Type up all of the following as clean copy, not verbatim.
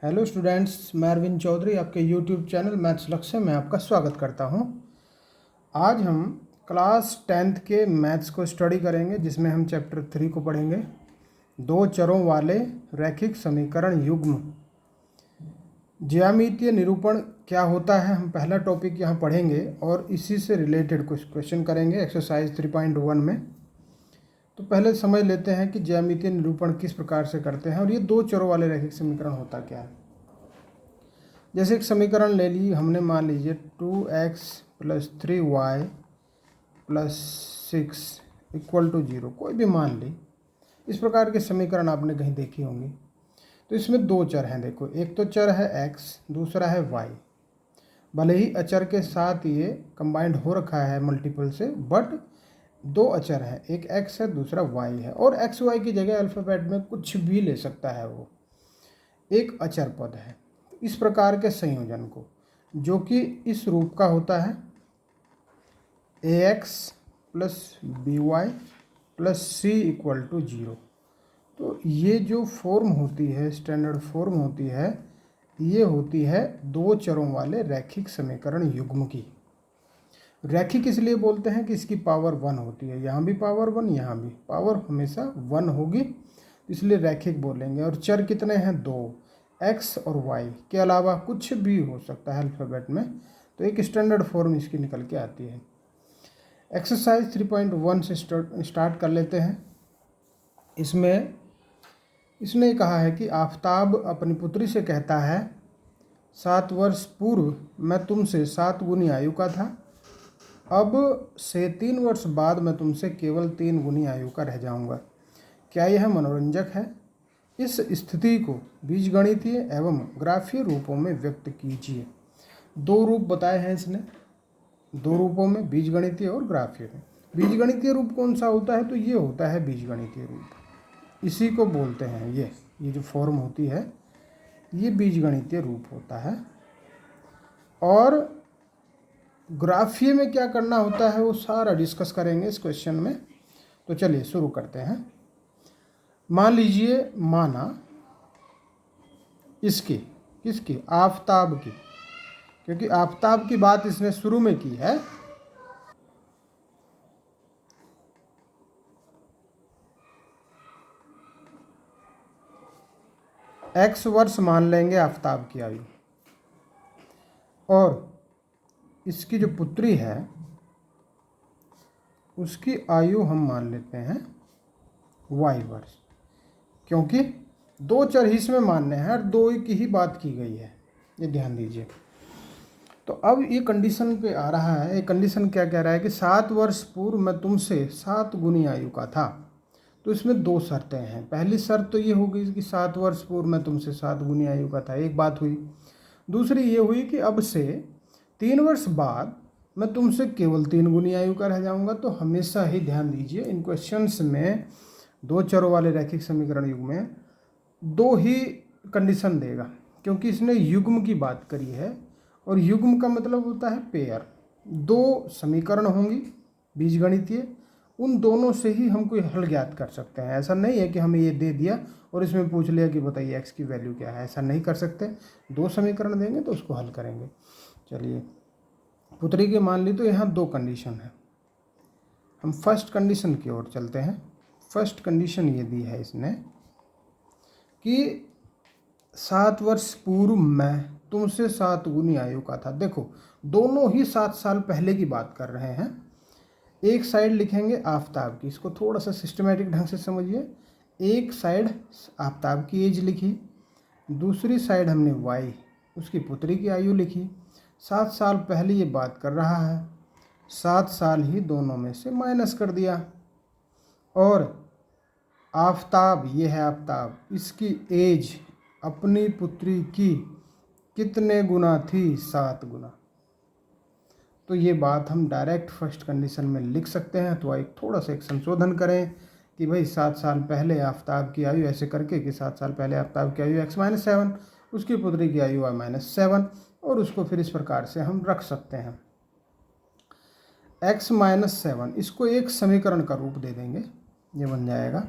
Hello students, मैं अरविंद चौधरी आपके YouTube channel maths लक्ष्य में आपका स्वागत करता हूं। आज हम क्लास 10th के मैथ्स को स्टडी करेंगे, जिसमें हम चैप्टर 3 को पढ़ेंगे। दो चरों वाले रैखिक समीकरण युग्म। ज्यामितीय निरूपण क्या होता है, हम पहला टॉपिक यहाँ पढ़ेंगे और इसी से रिलेटेड कुछ क्वेश्चन करेंगे एक्सरसाइज 3.1 में। तो पहले समझ लेते हैं कि ज्यामितीय निरूपण किस प्रकार से करते हैं और ये दो चरों वाले रैखिक समीकरण होता क्या है। जैसे एक समीकरण ले ली हमने, मान लीजिए 2x + 3y + 6 = 0, कोई भी मान ली। इस प्रकार के समीकरण आपने कहीं देखी होंगी। तो इसमें दो चर हैं, देखो, एक तो चर है x, दूसरा है y। भले ही अचर के साथ ये कंबाइंड हो रखा है मल्टीपल से, बट दो अचर हैं, एक x है दूसरा y है, और x y की जगह अल्फ़ाबेट में कुछ भी ले सकता है, वो एक अचर पद है। इस प्रकार के संयोजन को, जो कि इस रूप का होता है ax + by + c = 0। तो ये जो फॉर्म होती है, स्टैंडर्ड फॉर्म होती है, ये होती है दो चरों वाले रैखिक समीकरण युग्म की। रैखिक इसलिए बोलते हैं कि इसकी पावर 1 होती है, यहाँ भी पावर 1, यहाँ भी पावर हमेशा 1 होगी, इसलिए रैखिक बोलेंगे। और चर कितने हैं? दो, x और y के अलावा कुछ भी हो सकता है अल्फ़ाबेट में। तो एक स्टैंडर्ड फॉर्म इसकी निकल के आती है। एक्सरसाइज 3.1 से स्टार्ट कर लेते हैं। इसमें इसने कहा है कि आफताब अपनी पुत्री से कहता है, 7 वर्ष पूर्व मैं तुमसे 7 गुनी आयु का था, अब से 3 वर्ष बाद मैं तुमसे केवल 3 गुनी आयु का रह जाऊंगा। क्या यह मनोरंजक है? इस स्थिति को बीजगणितीय एवं ग्राफीय रूपों में व्यक्त कीजिए। दो रूप बताए हैं इसने, दो रूपों में, बीजगणितीय और ग्राफीय में। बीजगणितीय रूप कौन सा होता है? तो ये होता है बीजगणितीय रूप, इसी को बोलते हैं। ये जो फॉर्म होती है, ये बीजगणितीय रूप होता है। और ग्राफीय में क्या करना होता है वो सारा डिस्कस करेंगे इस क्वेश्चन में। तो चलिए शुरू करते हैं। मान लीजिए, माना इसकी, किसकी? आफताब की, क्योंकि आफताब की बात इसने शुरू में की है। x वर्ष मान लेंगे आफताब की आयु, और इसकी जो पुत्री है उसकी आयु हम मान लेते हैं y वर्ष, क्योंकि दो चर ही इसमें मानने हैं और दो की ही बात की गई है, ये ध्यान दीजिए। तो अब ये कंडीशन पे आ रहा है। ये कंडीशन क्या कह रहा है कि 7 वर्ष पूर्व मैं तुमसे 7 गुनी आयु का था। तो इसमें दो शर्तें हैं। पहली शर्त तो ये होगी कि 7 वर्ष पूर्व मैं तुमसे 7 गुनी आयु का था, एक बात हुई। दूसरी ये हुई कि अब से 3 वर्ष बाद मैं तुमसे केवल 3 गुनी आयु का रह जाऊंगा। तो हमेशा ही ध्यान दीजिए, इन क्वेश्चंस में दो चरों वाले रैखिक समीकरण युग्म में दो ही कंडीशन देगा, क्योंकि इसने युग्म की बात करी है, और युग्म का मतलब होता है पेयर। दो समीकरण होंगी बीजगणितीय, उन दोनों से ही हम कोई हल ज्ञात कर सकते हैं। ऐसा नहीं है कि हमें ये दे दिया और इसमें पूछ लिया कि बताइए x की वैल्यू क्या है, ऐसा नहीं कर सकते। दो समीकरण देंगे तो उसको हल करेंगे। चलिए, पुत्री की मान ली, तो यहाँ दो कंडीशन है। हम फर्स्ट कंडीशन की ओर चलते हैं। फर्स्ट कंडीशन ये दी है इसने कि 7 वर्ष पूर्व मैं तुमसे 7 गुनी आयु का था। देखो, दोनों ही 7 साल पहले की बात कर रहे हैं। एक साइड लिखेंगे आफताब की, इसको थोड़ा सा सिस्टमेटिक ढंग से समझिए। एक साइड आफताब की एज लिखी, दूसरी साइड हमने वाई, उसकी पुत्री की आयु लिखी। 7 साल पहले ये बात कर रहा है, 7 साल ही दोनों में से माइनस कर दिया। और आफताब, ये है आफताब, इसकी एज अपनी पुत्री की कितने गुना थी? 7 गुना। तो ये बात हम डायरेक्ट फर्स्ट कंडीशन में लिख सकते हैं। तो एक थोड़ा सा एक संशोधन करें कि भाई 7 साल पहले आफताब की आयु, ऐसे करके कि 7 साल पहले आफताब की आयु x-7, उसकी पुत्री की आयु y-7, और उसको फिर इस प्रकार से हम रख सकते हैं x-7, इसको एक समीकरण का रूप दे देंगे। ये बन जाएगा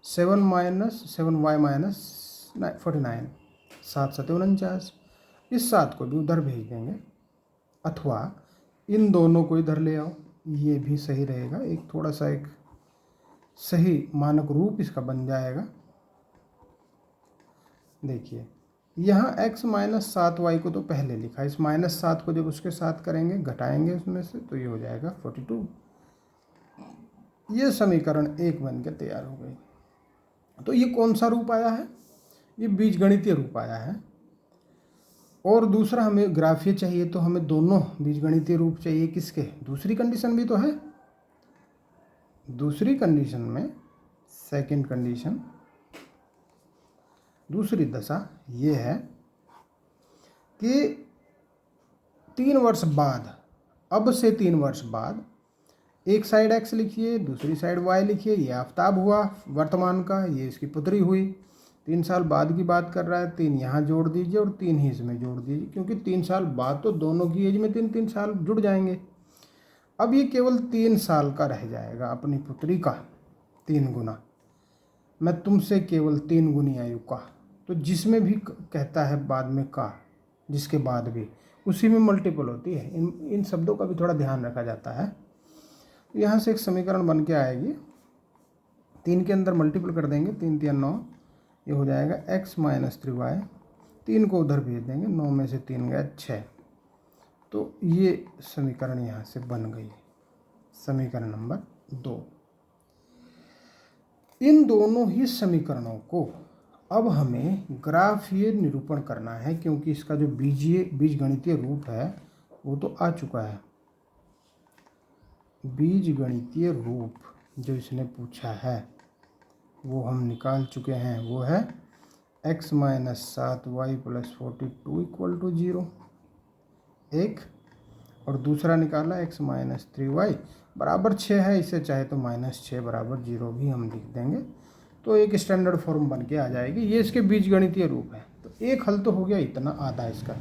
7 - 7y - 49। 7 7 49, इस 7 को भी उधर भेज देंगे, अथवा इन दोनों को इधर ले आओ, ये भी सही रहेगा। एक थोड़ा सा एक सही मानक रूप इसका बन जाएगा। देखिए यहाँ x माइनस 7y को तो पहले लिखा, इस -7 को जब उसके साथ करेंगे, घटाएंगे उसमें से, तो ये हो जाएगा 42। ये समीकरण 1 बन के तैयार हो गई। तो ये कौन सा रूप आया है? ये बीजगणितीय रूप आया है। और दूसरा हमें ग्राफीय चाहिए, तो हमें दोनों बीजगणितीय रूप चाहिए। किसके? दूसरी कंडीशन भी तो है। दूसरी कंडीशन में, सेकंड कंडीशन, दूसरी दशा ये है कि 3 वर्ष बाद, अब से 3 वर्ष बाद, एक साइड x लिखिए, दूसरी साइड y लिखिए। ये आफताब हुआ वर्तमान का, ये इसकी पुत्री हुई। 3 साल बाद की बात कर रहा है, 3 यहाँ जोड़ दीजिए और 3 ही इसमें जोड़ दीजिए, क्योंकि 3 साल बाद तो दोनों की एज में 3 3 साल जुड़ जाएंगे। अब ये केवल 3 साल का रह जाएगा अपनी पुत्री का 3 गुना। मैं तुमसे केवल 3 गुनी आयु का, तो जिसमें भी कहता है बाद में का, जिसके बाद भी, उसी में मल्टीपल होती है। इन शब्दों का भी थोड़ा ध्यान रखा जाता है। यहाँ से एक समीकरण बन के आएगी, 3 के अंदर मल्टीपल कर देंगे, 3 3 9, ये हो जाएगा x माइनस 3y। 3 को उधर भेज देंगे, 9 में से 3 गया 6, तो ये समीकरण यहाँ से बन गई, समीकरण नंबर 2। इन दोनों ही समीकरणों को अब हमें ग्राफीय निरूपण करना है, क्योंकि इसका जो बीजगणितीय रूप है वो तो आ चुका है। बीजगणितीय रूप जो इसने पूछा है वो हम निकाल चुके हैं। वो है x minus 7y plus 42 equal to 0, एक। और दूसरा निकाला x माइनस 3y बराबर 6 है, इसे चाहे तो -6 बराबर 0 भी हम लिख देंगे, तो एक स्टैंडर्ड फॉर्म बन के आ जाएगी। ये इसके बीजगणितीय रूप है। तो एक हल तो हो गया, इतना आधा इसका।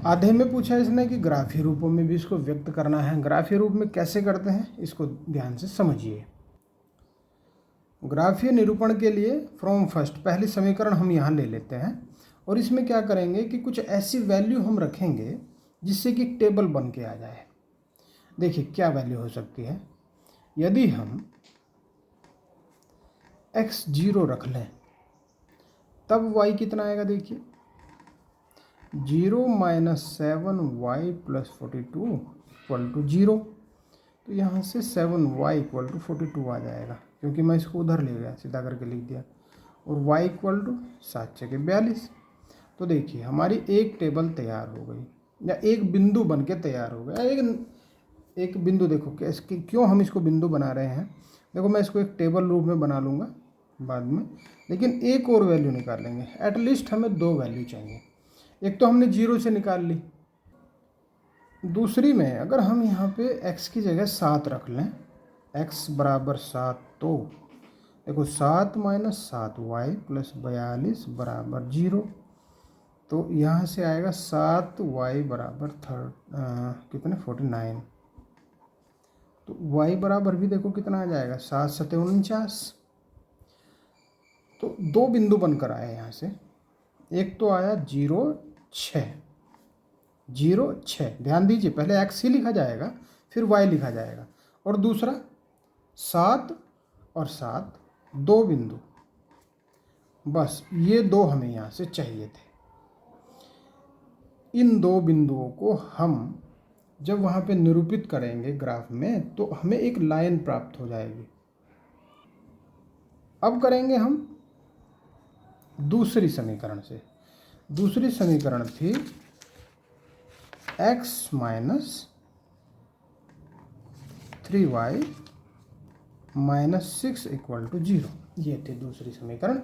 आधे में पूछा इसने कि ग्राफीय रूपों में भी इसको व्यक्त करना है। ग्राफीय रूप में कैसे करते हैं, इसको ध्यान से समझिए। ग्राफीय निरूपण के लिए फ्रॉम फर्स्ट, पहली समीकरण हम यहाँ ले लेते हैं, और इसमें क्या करेंगे कि कुछ ऐसी वैल्यू हम रखेंगे जिससे कि टेबल बन के आ जाए। देखिए क्या वैल्यू हो सकती है। यदि हम x0 रख लें, तब y कितना आएगा? देखिए 0 minus 7y plus 42 equal to 0, तो यहाँ से 7y इक्वल टू 42 आ जाएगा, क्योंकि मैं इसको उधर ले गया, सीधा करके लिख दिया। और y इक्वल टू 7 छके 42। तो देखिए हमारी एक टेबल तैयार हो गई, या एक बिंदु बन के तैयार हो गया। एक बिंदु, देखो क्यों हम इसको बिंदु बना रहे हैं। देखो मैं इसको एक टेबल रूप में बना लूँगा बाद में, लेकिन एक और वैल्यू निकाल लेंगे। एटलीस्ट हमें 2 वैल्यू चाहिए। एक तो हमने 0 से निकाल ली, दूसरी में अगर हम यहाँ पे x की जगह 7 रख लें, x बराबर 7, तो देखो 7 माइनस 7y प्लस 42 बराबर 0, तो यहाँ से आएगा 7y बराबर कितने 49। तो y बराबर भी देखो कितना आ जाएगा 7 7 49। तो 2 बिंदु बनकर आए यहाँ से। एक तो आया 0 6, 0 6, ध्यान दीजिए पहले x ही लिखा जाएगा फिर y लिखा जाएगा, और दूसरा 7 और 7, 2 बिंदु। बस ये 2 हमें यहाँ से चाहिए थे। इन 2 बिंदुओं को हम जब वहाँ पे निरूपित करेंगे ग्राफ में, तो हमें एक लाइन प्राप्त हो जाएगी। अब करेंगे हम दूसरी समीकरण से। दूसरी समीकरण थी x minus 3y minus 6 equal to 0, ये थी दूसरी समीकरण।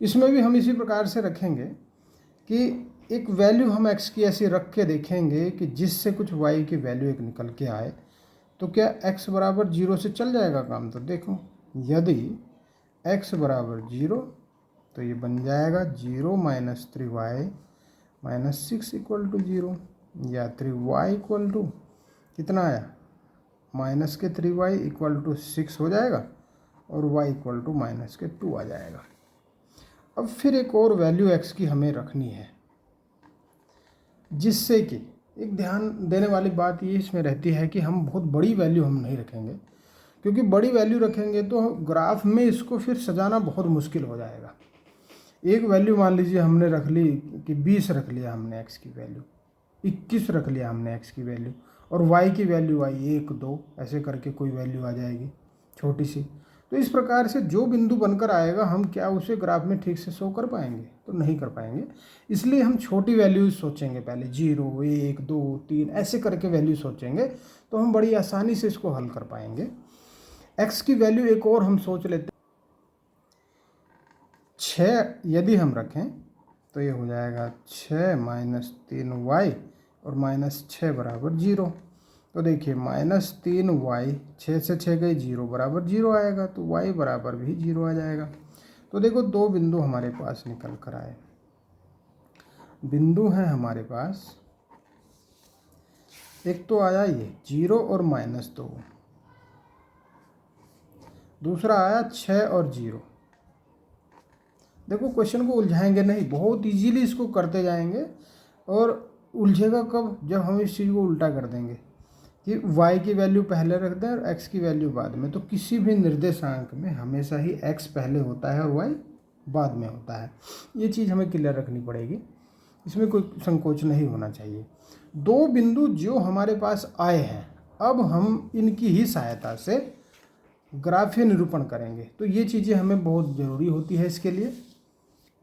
इसमें भी हम इसी प्रकार से रखेंगे कि एक वैल्यू हम x की ऐसी रख के देखेंगे कि जिससे कुछ y की वैल्यू एक निकल के आए। तो क्या x बराबर 0 से चल जाएगा काम? तो देखो यदि x बराबर 0, तो ये बन जाएगा 0 minus 3y minus 6 equal to 0, या 3y इक्वल टू कितना आया माइनस के 3y इक्वल टू 6 हो जाएगा, और y इक्वल टू माइनस के 2 आ जाएगा। अब फिर एक और वैल्यू x की हमें रखनी है, जिससे कि एक ध्यान देने वाली बात ये इसमें रहती है कि हम बहुत बड़ी वैल्यू हम नहीं रखेंगे, क्योंकि बड़ी वैल्यू रखेंगे तो ग्राफ में इसको फिर सजाना बहुत मुश्किल हो जाएगा। एक वैल्यू मान लीजिए हमने रख ली कि 20 रख लिया हमने x की वैल्यू, 21 रख लिया हमने x की वैल्यू, और y की वैल्यू आई 1 2, ऐसे करके कोई वैल्यू आ जाएगी छोटी सी। तो इस प्रकार से जो बिंदु बनकर आएगा हम क्या उसे ग्राफ में ठीक से शो कर पाएंगे? तो नहीं कर पाएंगे। इसलिए हम छोटी वैल्यूज सोचेंगे पहले, 0 1 2 3 ऐसे करके वैल्यू सोचेंगे, तो हम बड़ी आसानी से इसको हल कर पाएंगे। x की वैल्यू एक और हम सोच लेते हैं, 6 यदि हम रखें तो ये हो जाएगा 6 - 3y और -6 बराबर 0। तो देखिए -3y, 6 से 6 गई 0 बराबर 0 आएगा, तो y बराबर भी 0 आ जाएगा। तो देखो दो बिंदु हमारे पास निकल कर आए। बिंदु हैं हमारे पास, एक तो आया ये 0 और -2, दूसरा आया 6 और 0। देखो क्वेश्चन को उलझाएंगे नहीं, बहुत इजीली इसको करते जाएंगे, और उलझेगा कब? जब हम इस चीज़ को उल्टा कर देंगे कि y की वैल्यू पहले रख दें और x की वैल्यू बाद में। तो किसी भी निर्देशांक में हमेशा ही x पहले होता है और y बाद में होता है। ये चीज़ हमें क्लियर रखनी पड़ेगी, इसमें कोई संकोच नहीं होना चाहिए। दो बिंदु जो हमारे पास आए हैं, अब हम इनकी ही सहायता से ग्राफीय निरूपण करेंगे। तो ये चीज़ें हमें बहुत ज़रूरी होती है इसके लिए।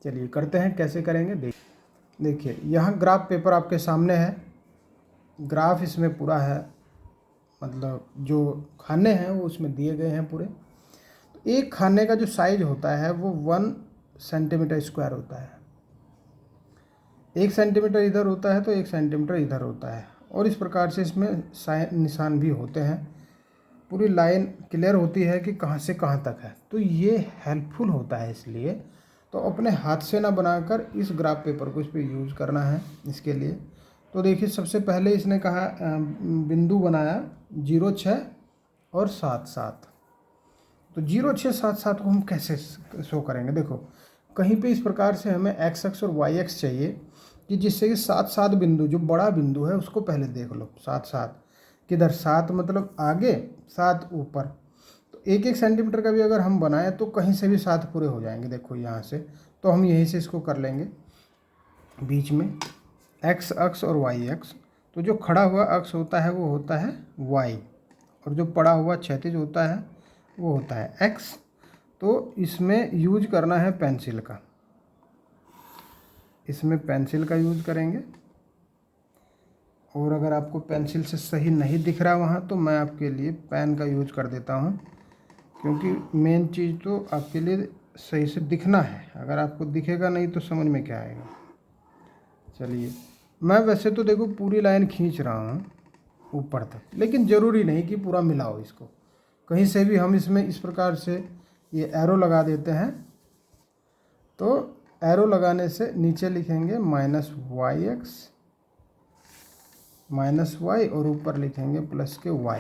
चलिए करते हैं, कैसे करेंगे देखिए यहाँ ग्राफ पेपर आपके सामने है, ग्राफ इसमें पूरा है, मतलब जो खाने हैं वो उसमें दिए गए हैं पूरे। तो एक खाने का जो साइज होता है वो 1 सेंटीमीटर स्क्वायर होता है। 1 सेंटीमीटर इधर होता है तो 1 सेंटीमीटर इधर होता है, और इस प्रकार से इसमें निशान भी होते हैं। पूरी लाइन क्लियर होती है कि कहाँ से कहाँ तक है। तो ये हेल्पफुल होता है, इसलिए तो अपने हाथ से ना बनाकर इस ग्राफ पेपर को इस पर यूज़ करना है इसके लिए। तो देखिए सबसे पहले इसने कहा बिंदु बनाया 0 6 और 7 7। तो 0 6 7 7 को हम कैसे शो करेंगे? देखो कहीं पे इस प्रकार से हमें x अक्ष और y अक्ष चाहिए कि जिससे कि 7 7 बिंदु, जो बड़ा बिंदु है उसको पहले देख लो। 7 7 किधर? 7 मतलब आगे, 7 ऊपर। तो 1 1 सेंटीमीटर का भी अगर हम बनाएं तो कहीं से भी 7 पूरे हो जाएंगे। देखो यहाँ से, तो हम यहीं से इसको कर लेंगे बीच में x अक्ष और y अक्ष। तो जो खड़ा हुआ अक्ष होता है वो होता है y, और जो पड़ा हुआ क्षैतिज होता है वो होता है x। तो इसमें यूज करना है पेंसिल का, इसमें पेंसिल का यूज करेंगे। और अगर आपको पेंसिल से सही नहीं दिख रहा वहाँ, तो मैं आपके लिए पेन का यूज कर देता हूँ, क्योंकि मेन चीज़ तो आपके लिए सही से दिखना है। अगर आपको दिखेगा नहीं तो समझ में क्या आएगा। चलिए मैं वैसे तो देखो पूरी लाइन खींच रहा हूँ ऊपर तक, लेकिन ज़रूरी नहीं कि पूरा मिलाओ इसको। कहीं से भी हम इसमें इस प्रकार से ये एरो लगा देते हैं। तो एरो लगाने से नीचे लिखेंगे -y और ऊपर लिखेंगे प्लस के y।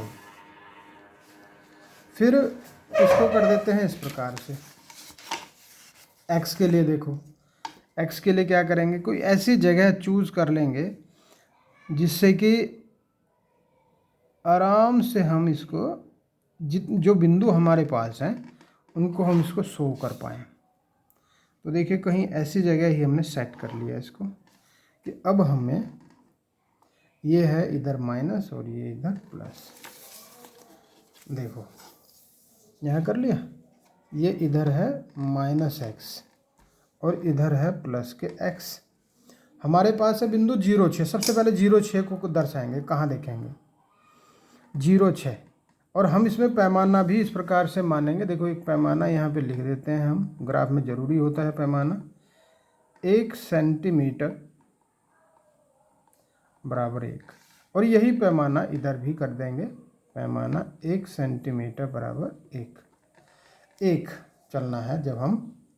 फिर इसको कर देते हैं इस प्रकार से। x के लिए देखो, x के लिए क्या करेंगे, कोई ऐसी जगह चूज कर लेंगे जिससे कि आराम से हम इसको जो बिंदु हमारे पास हैं उनको हम इसको शो कर पाएँ। तो देखिए कहीं ऐसी जगह ही हमने सेट कर लिया इसको कि अब हमें ये है इधर माइनस और ये इधर प्लस। देखो यहाँ कर लिया, ये इधर है -x और इधर है प्लस के x। हमारे पास है बिंदु 0 6। सबसे पहले 0 6 को दर्शाएंगे, कहाँ देखेंगे? 0 6। और हम इसमें पैमाना भी इस प्रकार से मानेंगे। देखो एक पैमाना यहाँ पे लिख देते हैं हम, ग्राफ में ज़रूरी होता है पैमाना। 1 सेंटीमीटर बराबर 1, और यही पैमाना इधर भी कर देंगे। पैमाना 1 सेंटीमीटर बराबर 1 चलना है जब हम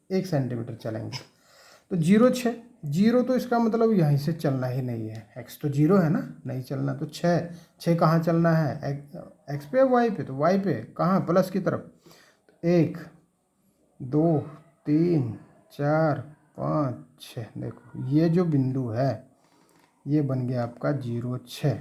1 सेंटीमीटर चलेंगे। तो 0 6, 0 तो इसका मतलब यहीं से चलना ही नहीं है, x तो 0 है ना, नहीं चलना। तो 6 कहाँ चलना है? x पे y पे? तो y पे कहाँ? प्लस की तरफ। 1 2 3 4 5 6। देखो ये जो बिंदु है ये बन गया आपका 0 6।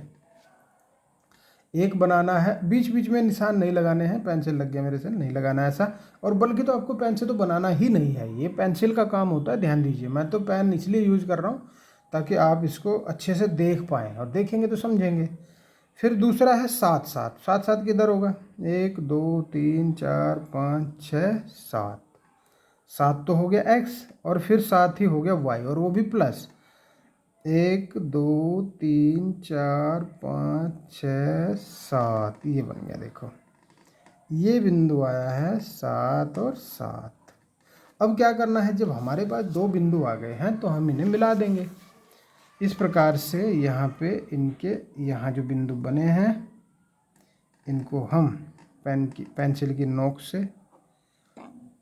एक बनाना है, बीच बीच में निशान नहीं लगाने हैं, पेंसिल लग गया मेरे से, नहीं लगाना है ऐसा। और बल्कि तो आपको पेन से तो बनाना ही नहीं है, ये पेंसिल का काम होता है, ध्यान दीजिए। मैं तो पेन इसलिए यूज़ कर रहा हूँ ताकि आप इसको अच्छे से देख पाएँ, और देखेंगे तो समझेंगे। फिर दूसरा है 7 7। 7 7 किधर होगा? 1 2 3 4 5 6 7। 7 तो हो गया x, और फिर 7 ही हो गया y, और वो भी प्लस 1 2 3 4 5 6 7। ये बन गया। देखो ये बिंदु आया है 7 और 7। अब क्या करना है, जब हमारे पास दो बिंदु आ गए हैं तो हम इन्हें मिला देंगे। इस प्रकार से यहाँ पे इनके यहाँ जो बिंदु बने हैं इनको हम पेंसिल की नोक से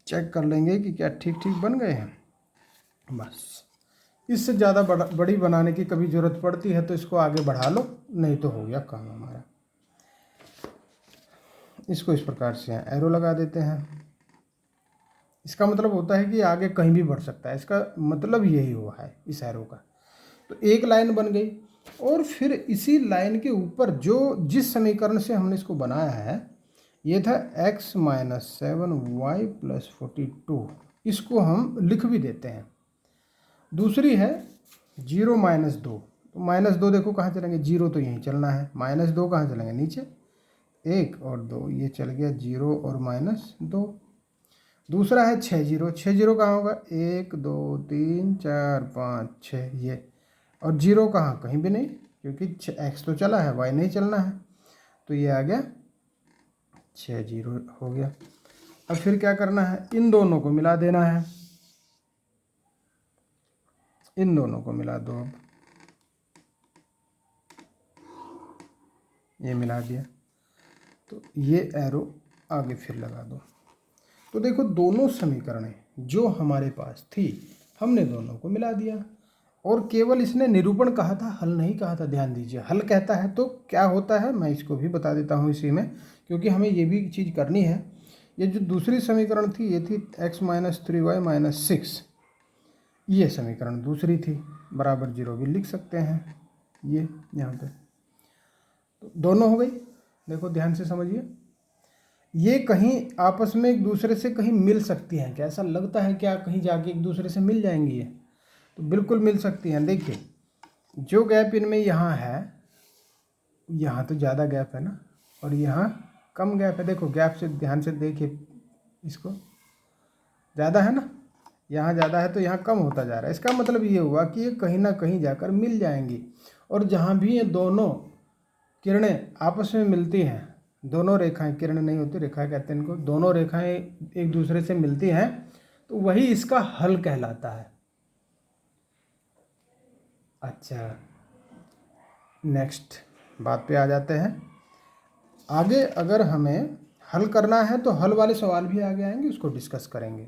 चेक कर लेंगे कि क्या ठीक ठीक बन गए हैं। बस इससे ज़्यादा बड़ी बनाने की कभी ज़रूरत पड़ती है तो इसको आगे बढ़ा लो, नहीं तो हो गया काम हमारा। इसको इस प्रकार से एरो लगा देते हैं। इसका मतलब होता है कि आगे कहीं भी बढ़ सकता है, इसका मतलब यही हुआ है इस एरो का। तो एक लाइन बन गई, और फिर इसी लाइन के ऊपर जो जिस समीकरण से हमने इसको बनाया है, ये था x - 7 y + 42, इसको हम लिख भी देते हैं। दूसरी है 0 - 2। तो -2 देखो कहाँ चलेंगे, 0 तो यहीं चलना है, -2 कहाँ चलेंगे, नीचे। 1 और 2 ये चल गया 0 और -2। दूसरा है 6 0। 6 0 कहाँ होगा, 1 2 3 4 5 6 ये, और 0 कहाँ, कहीं भी नहीं, क्योंकि x तो चला है, y नहीं चलना है। तो ये आ गया 6 0 हो गया। अब फिर क्या करना है, इन दोनों को मिला देना है, इन दोनों को मिला दो। ये मिला दिया, तो ये एरो आगे फिर लगा दो। तो देखो दोनों समीकरणें जो हमारे पास थी हमने दोनों को मिला दिया, और केवल इसने निरूपण कहा था, हल नहीं कहा था। ध्यान दीजिए, हल कहता है तो क्या होता है मैं इसको भी बता देता हूँ इसी में, क्योंकि हमें ये भी चीज़ करनी है। ये जो दूसरी समीकरण थी ये थी x - 3y - 6, ये समीकरण दूसरी थी, बराबर 0 भी लिख सकते हैं ये यहाँ पे। तो दोनों हो गई। देखो ध्यान से समझिए, ये कहीं आपस में एक दूसरे से कहीं मिल सकती हैं क्या? ऐसा लगता है क्या कहीं जाके एक दूसरे से मिल जाएंगी ये? तो बिल्कुल मिल सकती हैं। देखिए जो गैप इनमें यहाँ है, यहाँ तो ज़्यादा गैप है ना, और यहाँ कम गैप है। देखो गैप से ध्यान से देखिए, इसको ज़्यादा है ना, यहाँ ज़्यादा है तो यहाँ कम होता जा रहा है। इसका मतलब ये हुआ कि ये कहीं ना कहीं जाकर मिल जाएंगी। और जहाँ भी ये दोनों किरणें आपस में मिलती हैं, दोनों रेखाएं, किरण नहीं होती, रेखाएं कहते हैं इनको, दोनों रेखाएं एक दूसरे से मिलती हैं, तो वही इसका हल कहलाता है। अच्छा, नेक्स्ट बात पे आ जाते हैं। आगे अगर हमें हल करना है तो हल वाले सवाल भी आगे आएंगे, उसको डिस्कस करेंगे।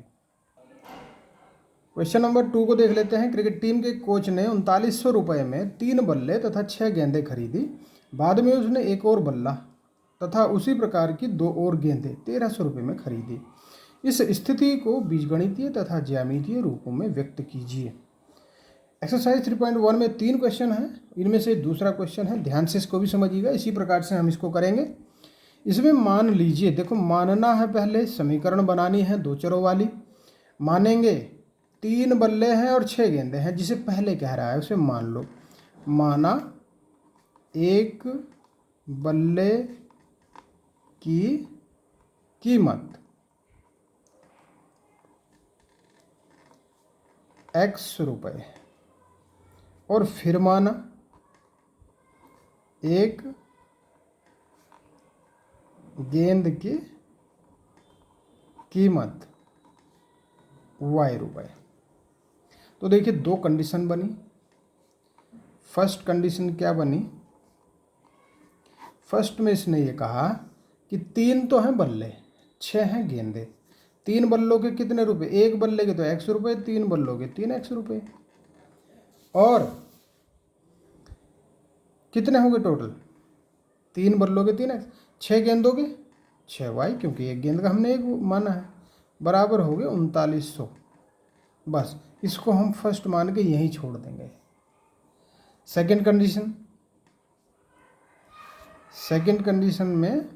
क्वेश्चन नंबर 2 को देख लेते हैं। क्रिकेट टीम के कोच ने 3900 रुपये में 3 बल्ले तथा 6 गेंदें खरीदी। बाद में उसने एक और बल्ला तथा उसी प्रकार की 2 और गेंदें 1300 रुपये में खरीदी। इस स्थिति को बीजगणितीय तथा ज्यामितीय रूपों में व्यक्त कीजिए। एक्सरसाइज 3.1 में 3 क्वेश्चन हैं, इनमें से दूसरा क्वेश्चन है, ध्यान से इसको भी समझिएगा। इसी प्रकार से हम इसको करेंगे। इसमें मान लीजिए, देखो मानना है, पहले समीकरण बनानी है 2 चरों वाली। मानेंगे 3 बल्ले हैं और 6 गेंदें हैं, जिसे पहले कह रहा है उसे मान लो। माना एक बल्ले की कीमत x रुपये, और फिर माना एक गेंद की कीमत y रुपये। तो देखिए 2 कंडीशन बनी। फर्स्ट कंडीशन क्या बनी, फर्स्ट में इसने ये कहा कि 3 तो हैं बल्ले, 6 हैं गेंदे। 3 बल्लों के कितने रुपए, एक बल्ले के तो x रुपये, 3 बल्लों के 3x रुपये, और कितने होंगे टोटल, 3 बल्लों के 3x, 6 गेंदों के 6y, क्योंकि एक गेंद का हमने एक माना है, बराबर हो गए 3900। बस इसको हम फर्स्ट मान के यहीं छोड़ देंगे। सेकंड कंडीशन में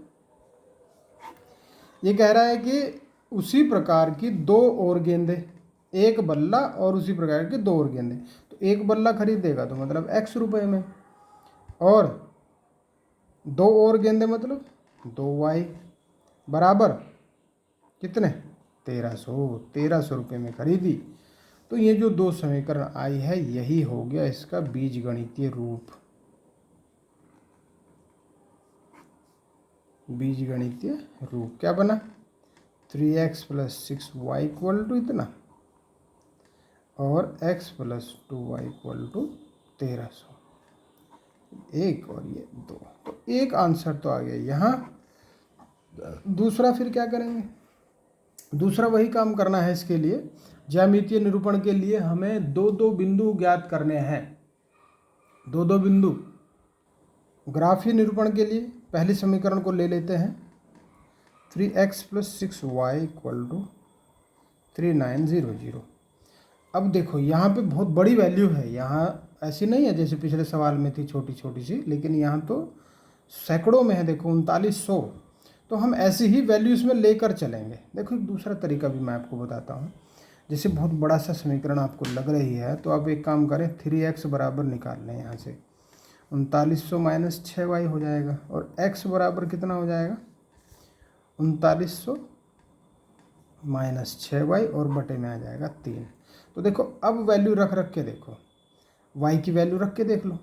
ये कह रहा है कि उसी प्रकार की 2 और गेंदें, एक बल्ला और उसी प्रकार के 2 और गेंदें, तो एक बल्ला खरीदेगा तो मतलब x रुपए में, और 2 और गेंदें मतलब 2y बराबर कितने 1300 रुपये में खरीदी। तो ये जो 2 समीकरण आई है यही हो गया इसका बीजगणितीय रूप। बीजगणितीय रूप क्या बना, 3x + 6y = इतना और x + 2y = 1300, एक और ये 2, तो एक आंसर तो आ गया यहाँ। दूसरा फिर क्या करेंगे, दूसरा वही काम करना है। इसके लिए ज्यामितीय निरूपण के लिए हमें 2-2 बिंदु ज्ञात करने हैं, 2-2 बिंदु। ग्राफीय निरूपण के लिए पहले समीकरण को ले लेते हैं, 3x + 6y = 3900। अब देखो यहाँ पे बहुत बड़ी वैल्यू है, यहाँ ऐसी नहीं है जैसे पिछले सवाल में थी छोटी छोटी सी, लेकिन यहाँ तो सैकड़ों में है। देखो 3900, तो हम ऐसी ही वैल्यू इसमें लेकर चलेंगे। देखो एक दूसरा तरीका भी मैं आपको बताता हूँ। जैसे बहुत बड़ा सा समीकरण आपको लग रही है, तो आप एक काम करें, 3x बराबर निकाल लें। यहाँ से 3900 - 6y हो जाएगा, और x बराबर कितना हो जाएगा 3900 - 6y, और बटे में आ जाएगा 3। तो देखो अब वैल्यू रख के देखो, y की वैल्यू रख के देख लो।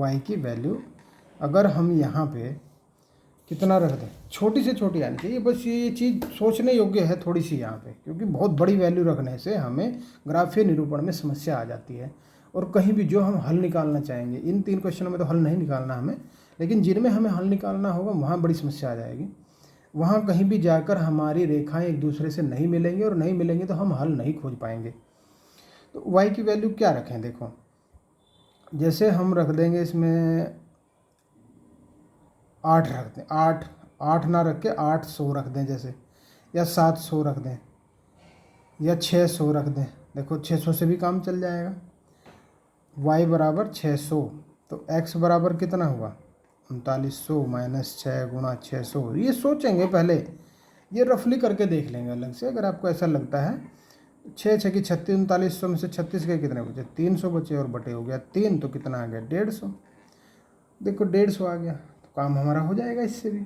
y की वैल्यू अगर हम यहाँ पे कितना रख दें, छोटी से छोटी आनी चाहिए, बस ये चीज़ सोचने योग्य है थोड़ी सी यहाँ पे, क्योंकि बहुत बड़ी वैल्यू रखने से हमें ग्राफीय निरूपण में समस्या आ जाती है। और कहीं भी जो हम हल निकालना चाहेंगे, इन 3 क्वेश्चनों में तो हल नहीं निकालना हमें, लेकिन जिनमें हमें हल निकालना होगा वहाँ बड़ी समस्या आ जाएगी। वहाँ कहीं भी जाकर हमारी रेखाएँ एक दूसरे से नहीं मिलेंगी, और नहीं मिलेंगी तो हम हल नहीं खोज पाएंगे। तो y की वैल्यू क्या रखें, देखो जैसे हम रख देंगे इसमें 8 रख दें, 8 ना रख के 800 रख दें जैसे, या 700 रख दें, या 600 रख दें। देखो 600 से भी काम चल जाएगा। y बराबर 600, तो x बराबर कितना हुआ 3900 - 6 × 600। ये सोचेंगे पहले, ये रफली करके देख लेंगे अलग से। अगर आपको ऐसा लगता है 6 6 की 36, 3900 में से 36 के कितने बचे, 300 बचे, और बटे हो गया 3, तो कितना आ गया 150। देखो 150 आ गया, तो काम हमारा हो जाएगा इससे भी।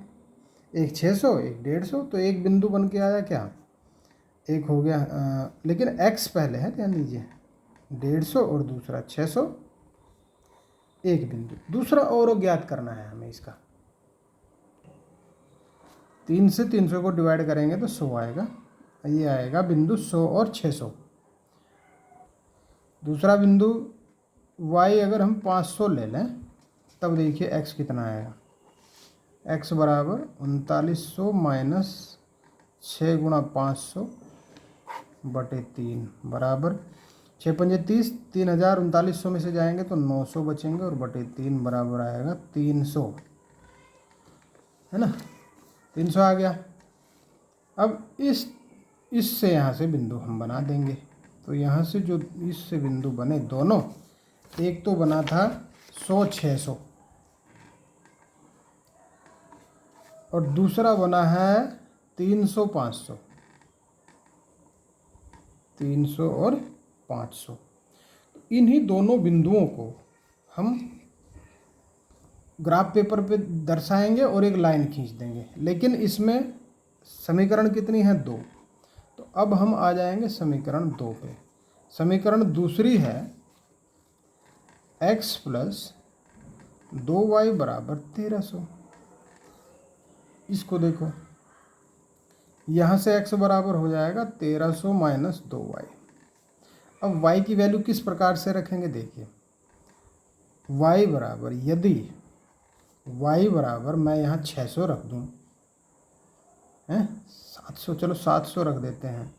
एक 600, एक 150, तो एक बिंदु बन के आया क्या, एक हो गया लेकिन x पहले है, ध्यान दीजिए 150 और दूसरा 600, एक बिंदु। दूसरा और ज्ञात करना है हमें इसका, 3 से 300 को डिवाइड करेंगे तो 100 आएगा, ये आएगा बिंदु 100 और 600। दूसरा बिंदु y अगर हम 500 ले लें, तब देखिए x कितना आएगा, x बराबर 3900 - 6 × 500 बटे 3 बराबर 6 पंजे 30, 3000 3900 में से जाएंगे तो 900 बचेंगे, और बटे 3 बराबर आएगा 300, है ना। 300 आ गया। अब इससे यहाँ से बिंदु हम बना देंगे। तो यहाँ से जो इससे बिंदु बने दोनों, एक तो बना था 100 600, और दूसरा बना है 300 500, 300 और 500। इन्हीं दोनों बिंदुओं को हम ग्राफ पेपर पे दर्शाएंगे और एक लाइन खींच देंगे। लेकिन इसमें समीकरण कितनी है 2, तो अब हम आ जाएंगे समीकरण 2 पे। समीकरण दूसरी है x + 2y = 1300। इसको देखो, यहाँ से x बराबर हो जाएगा 1300 - 2y। अब y की वैल्यू किस प्रकार से रखेंगे, देखिए y बराबर, यदि y बराबर मैं यहाँ 600 रख दूँ, हैं 700, चलो 700 रख देते हैं,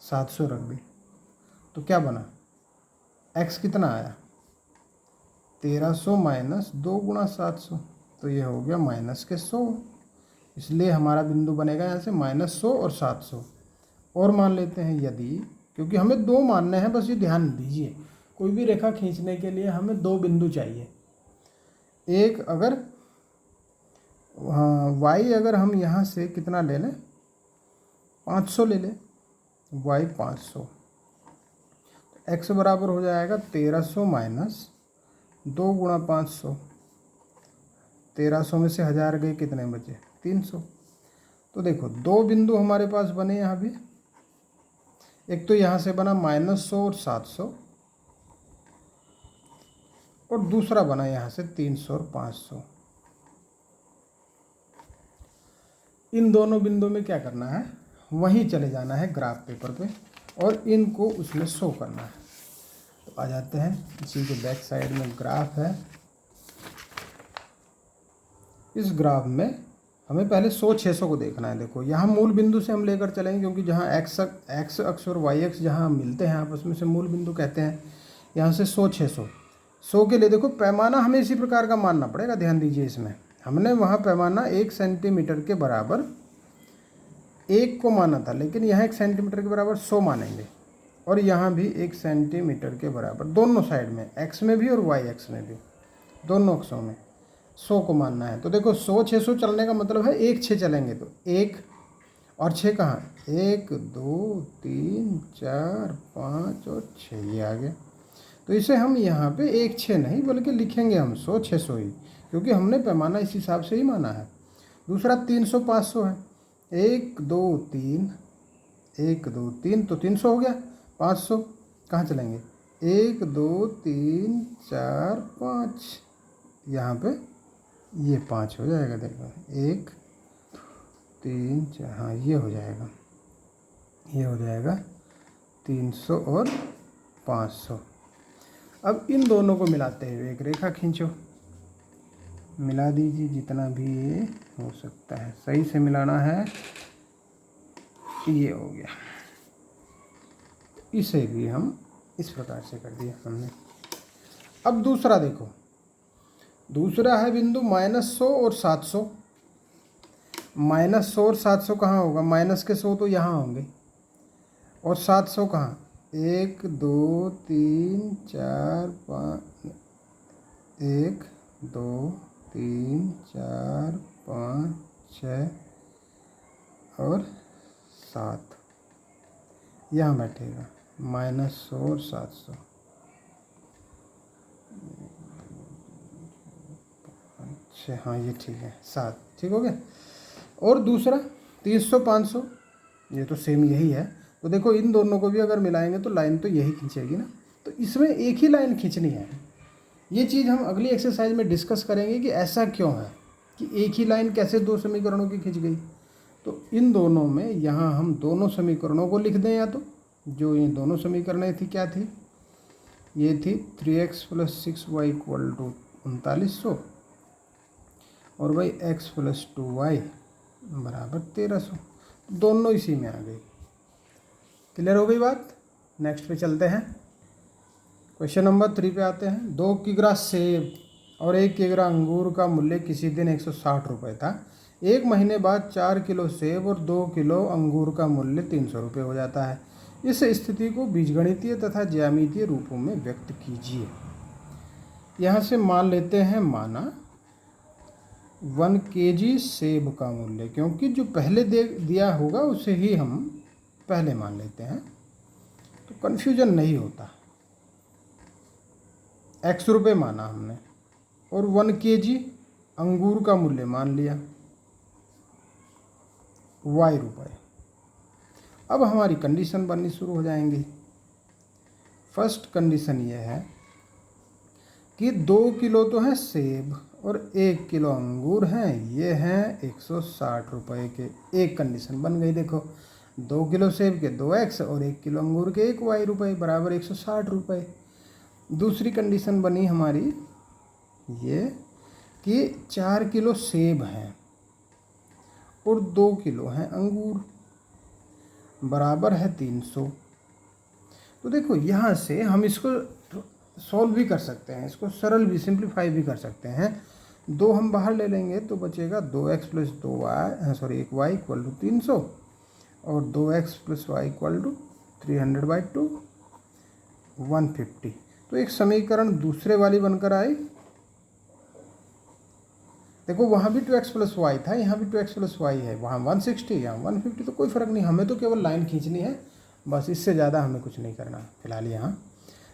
700 रख दी, तो क्या बना x कितना आया 1300 - 2 × 700, तो ये हो गया -100। इसलिए हमारा बिंदु बनेगा यहाँ से -100 और 700। और मान लेते हैं यदि, क्योंकि हमें दो मानने हैं, बस ये ध्यान दीजिए। कोई भी रेखा खींचने के लिए हमें दो बिंदु चाहिए। एक अगर y अगर हम यहाँ से कितना ले लें, 500 ले लें, y 500, x बराबर हो जाएगा 1300 माइनस 2 गुणा 500। 1300 में से 1000 गए, कितने बचे, 300। तो देखो दो बिंदु हमारे पास बने यहाँ भी। एक तो यहाँ से बना -100 और 700, और दूसरा बना यहाँ से 300 और 500। इन दोनों बिंदुओं में क्या करना है, वहीं चले जाना है ग्राफ पेपर पे और इनको उसमें शो करना है। तो आ जाते हैं, इसी के बैक साइड में ग्राफ है। इस ग्राफ में हमें पहले 100 600 को देखना है। देखो यहाँ मूल बिंदु से हम लेकर चलेंगे, क्योंकि जहाँ x अक्ष और y अक्ष जहाँ मिलते हैं आपस में, से मूल बिंदु कहते हैं। यहाँ से 100 600, 100 के लिए देखो पैमाना हमें इसी प्रकार का मानना पड़ेगा। ध्यान दीजिए, इसमें हमने वहाँ पैमाना 1 सेंटीमीटर के बराबर 1 को माना था, लेकिन यहाँ 1 सेंटीमीटर के बराबर 100 मानेंगे, और यहाँ भी 1 सेंटीमीटर के बराबर, दोनों साइड में, x में भी और y अक्ष में भी, दोनों अक्षों में 100 को मानना है। तो देखो 100 600 चलने का मतलब है 1 6 चलेंगे, तो 1 और 6 कहाँ, 1 2 3 4 5 और 6, ये आ गया। तो इसे हम यहाँ पे 1 6 नहीं बल्कि लिखेंगे हम 100 600 ही, क्योंकि हमने पैमाना इस हिसाब से ही माना है। दूसरा 300 500 है, 1 2 3, 1 2 3, तो 300 हो गया। 500 कहाँ चलेंगे, 1 2 3 4 5, यहाँ पे ये 5 हो जाएगा। देखो 1 3 4, हाँ ये हो जाएगा, ये हो जाएगा 300 और 500। अब इन दोनों को मिलाते हुए एक रेखा खींचो, मिला दीजिए जितना भी ये हो सकता है, सही से मिलाना है। ये हो गया, इसे भी हम इस प्रकार से कर दिया हमने। अब दूसरा देखो, दूसरा है बिंदु -100 और 700। -100 और 700 कहाँ होगा, माइनस के 100 तो यहाँ होंगे, और 700 कहाँ, 1 2 3 4 5, 1 2 3 4 5 6 और 7, यहाँ बैठेगा -100 और 700। अच्छा हाँ ये ठीक है, 7 ठीक हो गया। और दूसरा 300 500, ये तो सेम यही है। तो देखो इन दोनों को भी अगर मिलाएंगे तो लाइन तो यही खींचेगी ना, तो इसमें एक ही लाइन खींचनी है। ये चीज़ हम अगली एक्सरसाइज में डिस्कस करेंगे कि ऐसा क्यों है कि एक ही लाइन कैसे दो समीकरणों की खींच गई। तो इन दोनों में यहाँ हम दोनों समीकरणों को लिख दें, या तो जो ये दोनों समीकरणें थी क्या थी, ये थी 3x + 6y = 3900 और भाई x + 2y = 1300, दोनों इसी में आ गई। क्लियर हो गई बात। नेक्स्ट पे चलते हैं, क्वेश्चन नंबर 3 पे आते हैं। 2 किग्रा सेब और 1 किग्रा अंगूर का मूल्य किसी दिन 160 रुपये था। एक महीने बाद 4 किलो सेब और 2 किलो अंगूर का मूल्य 300 रुपये हो जाता है। इस स्थिति को बीजगणितीय तथा ज्यामितीय रूपों में व्यक्त कीजिए। यहाँ से मान लेते हैं, माना 1 kg सेब का मूल्य, क्योंकि जो पहले दिया होगा उसे ही हम पहले मान लेते हैं, तो कन्फ्यूजन नहीं होता। x रुपये माना हमने और 1 kg अंगूर का मूल्य मान लिया y रुपये। अब हमारी कंडीशन बननी शुरू हो जाएंगी। फर्स्ट कंडीशन ये है कि 2 किलो तो है सेब और 1 किलो अंगूर हैं, ये हैं 160 रुपये के। एक कंडीशन बन गई। देखो 2 किलो सेब के 2x और 1 किलो अंगूर के 1y रुपये बराबर 160 रुपये। दूसरी कंडीशन बनी हमारी ये कि 4 किलो सेब हैं और 2 किलो हैं अंगूर, बराबर है 300। तो देखो यहाँ से हम इसको सॉल्व भी कर सकते हैं, इसको सरल भी, सिंप्लीफाई भी कर सकते हैं। 2 हम बाहर ले लेंगे तो बचेगा 2x + 1y = 300 और 2x + y = 300/2 150। तो एक समीकरण दूसरे वाली बनकर आई। देखो वहाँ भी 2x+y था, यहाँ भी 2x+y है, वहाँ 160 यहाँ 150, तो कोई फ़र्क नहीं, हमें तो केवल लाइन खींचनी है बस, इससे ज़्यादा हमें कुछ नहीं करना फिलहाल यहाँ।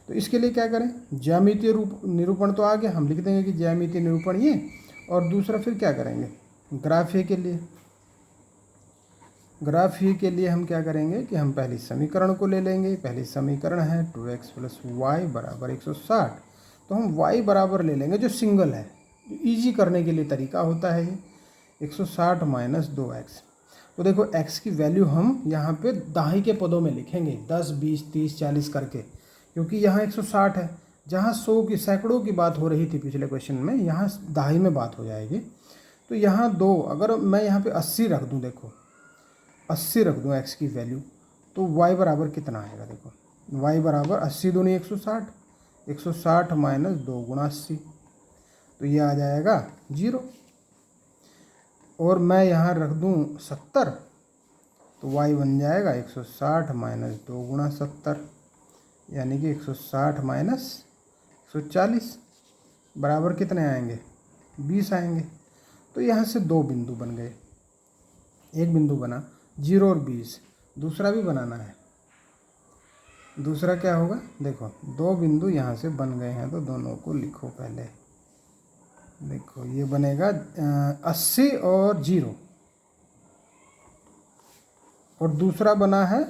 तो इसके लिए क्या करें, ज्यामितीय रूप निरूपण तो आ गया, हम लिख देंगे कि ज्यामितीय निरूपण ये, और दूसरा फिर क्या करेंगे, ग्राफीय के लिए। ग्राफीय के लिए हम क्या करेंगे कि हम पहली समीकरण को ले लेंगे। पहली समीकरण है 2x+y = 160, तो हम y बराबर ले लेंगे जो सिंगल है, इजी करने के लिए तरीका होता है ये, 160 - 2x। तो देखो x की वैल्यू हम यहाँ पे दाहिने के पदों में लिखेंगे 10 20 30 40 करके, क्योंकि यहाँ 160 है, जहाँ 100 की सैकड़ों की बात हो रही थी पिछले क्वेश्चन में, यहाँ दाहिने में बात हो जाएगी। तो यहाँ 2, अगर मैं यहाँ पे 80 रख दूँ, देखो 80 रख दूँ x की वैल्यू, तो y बराबर कितना आएगा, देखो y बराबर 80 दूनी 160, 160 - 2 × 80, तो ये आ जाएगा 0। और मैं यहाँ रख दूँ 70, तो y बन जाएगा 160 - 2 × 70, यानी कि 160 - 140 बराबर कितने आएंगे, 20 आएंगे। तो यहाँ से 2 बिंदु बन गए, एक बिंदु बना 0 और 20, दूसरा भी बनाना है। दूसरा क्या होगा, देखो 2 बिंदु यहाँ से बन गए हैं, तो दोनों को लिखो पहले। देखो ये बनेगा 80 और 0, और दूसरा बना है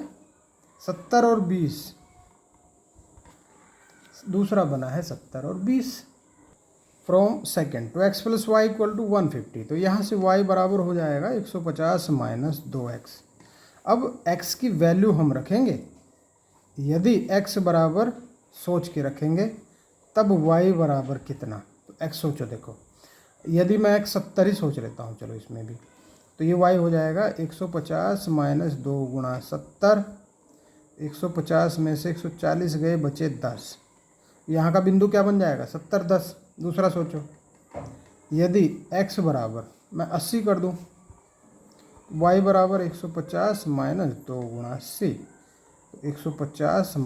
70 और 20, दूसरा बना है 70 और 20। फ्रॉम सेकेंड 2x+y = 150, तो यहाँ से y बराबर हो जाएगा 150 - 2x। अब x की वैल्यू हम रखेंगे, यदि x बराबर सोच के रखेंगे तब y बराबर कितना, तो x सोचो। देखो यदि मैं x 70 ही सोच लेता हूँ, चलो इसमें भी, तो ये y हो जाएगा 150 - 2 × 70, 150 में से 140 गए, बचे 10, यहाँ का बिंदु क्या बन जाएगा, 70 10। दूसरा सोचो, यदि x बराबर मैं 80 कर दूँ, y बराबर 150 - 2 × 80, 150 -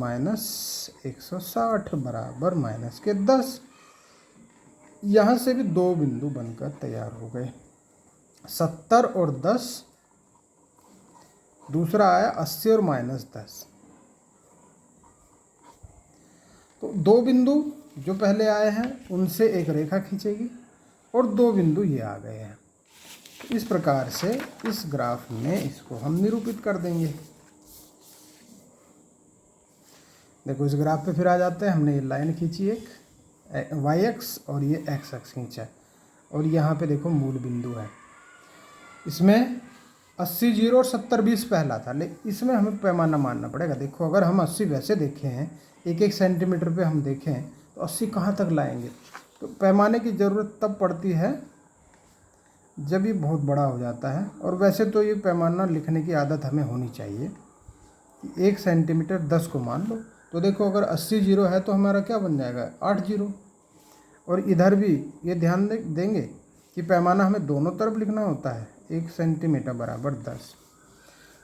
160 बराबर -10। यहाँ से भी 2 बिंदु बनकर तैयार हो गए, 70 और 10, दूसरा आया 80 और -10। तो 2 बिंदु जो पहले आए हैं उनसे एक रेखा खींचेगी, और 2 बिंदु ये आ गए हैं। तो इस प्रकार से इस ग्राफ में इसको हम निरूपित कर देंगे। देखो इस ग्राफ पे फिर आ जाते हैं, हमने ये लाइन खींची एक y-अक्ष और ये x-अक्ष खींचा, और यहाँ पे देखो मूल बिंदु है। इसमें 80 0 और 70 20 पहला था, लेकिन इसमें हमें पैमाना मानना पड़ेगा। देखो अगर हम 80 वैसे देखें हैं, 1 सेंटीमीटर पे हम देखें, तो 80 कहाँ तक लाएंगे, तो पैमाने की ज़रूरत तब पड़ती है जब ये बहुत बड़ा हो जाता है। और वैसे तो ये पैमाना लिखने की आदत हमें होनी चाहिए कि 1 सेंटीमीटर 10 को मान लो। तो देखो अगर 80 0 है तो हमारा क्या बन जाएगा, 8 0। और इधर भी ये ध्यान देंगे कि पैमाना हमें दोनों तरफ लिखना होता है, 1 सेंटीमीटर बराबर 10।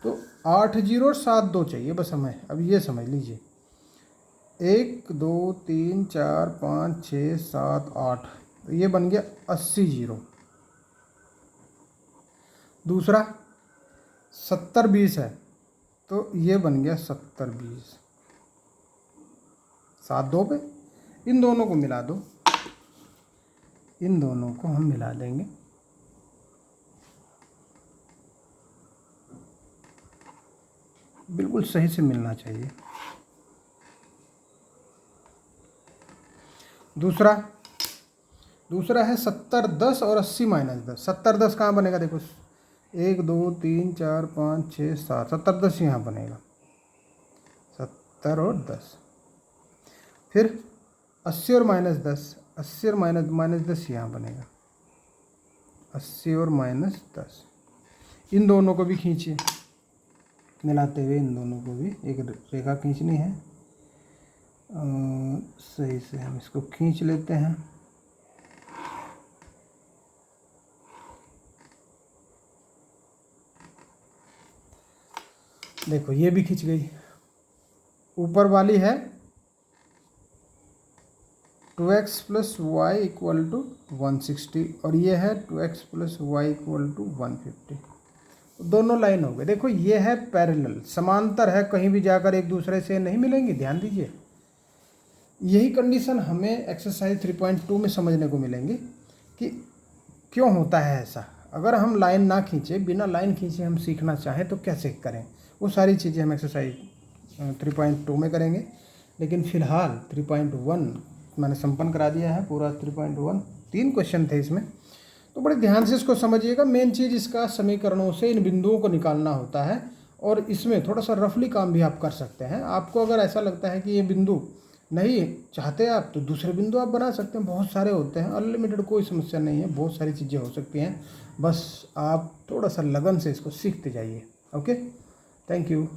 तो 8 0 और 7 2 चाहिए बस हमें। अब ये समझ लीजिए, 1 2 3 4 5 6 7 8, तो ये बन गया 80 0। दूसरा 70 20 है, तो ये बन गया 70 20, 7 2 पे। इन दोनों को मिला दो, इन दोनों को हम मिला देंगे, बिल्कुल सही से मिलना चाहिए। दूसरा है 70 10 और 80 -10। 70 10 कहाँ बनेगा, देखो 1 2 3 4 5 6 7, 70 10 यहाँ बनेगा, 70 और 10। फिर 80 और -10, 80 और -10 यहाँ बनेगा, 80 और -10। इन दोनों को भी खींचिए, मिलाते हुए इन दोनों को भी एक रेखा खींचनी है। सही से हम इसको खींच लेते हैं। देखो ये भी खींच गई, ऊपर वाली है 2x plus Y equal to 160 और ये है 2x plus Y equal to 150। दोनों लाइन हो गए। देखो ये है पैरेलल, समांतर है, कहीं भी जाकर एक दूसरे से नहीं मिलेंगी। ध्यान दीजिए, यही कंडीशन हमें एक्सरसाइज 3.2 में समझने को मिलेंगी कि क्यों होता है ऐसा। अगर हम लाइन ना खींचे, बिना लाइन खींचे हम सीखना चाहें तो कैसे करें, वो सारी चीज़ें हम एक्सरसाइज 3.2 में करेंगे। लेकिन फ़िलहाल 3.1 मैंने संपन्न करा दिया है पूरा। 3.1 3 क्वेश्चन थे इसमें, तो बड़े ध्यान से इसको समझिएगा। मेन चीज़ इसका समीकरणों से इन बिंदुओं को निकालना होता है, और इसमें थोड़ा सा रफली काम भी आप कर सकते हैं। आपको अगर ऐसा लगता है कि ये बिंदु नहीं चाहते आप, तो दूसरे बिंदु आप बना सकते हैं। बहुत सारे होते हैं, अनलिमिटेड कोई समस्या नहीं है, बहुत सारी चीज़ें हो सकती हैं। बस आप थोड़ा सा लगन से इसको सीखते जाइए। Okay, thank you.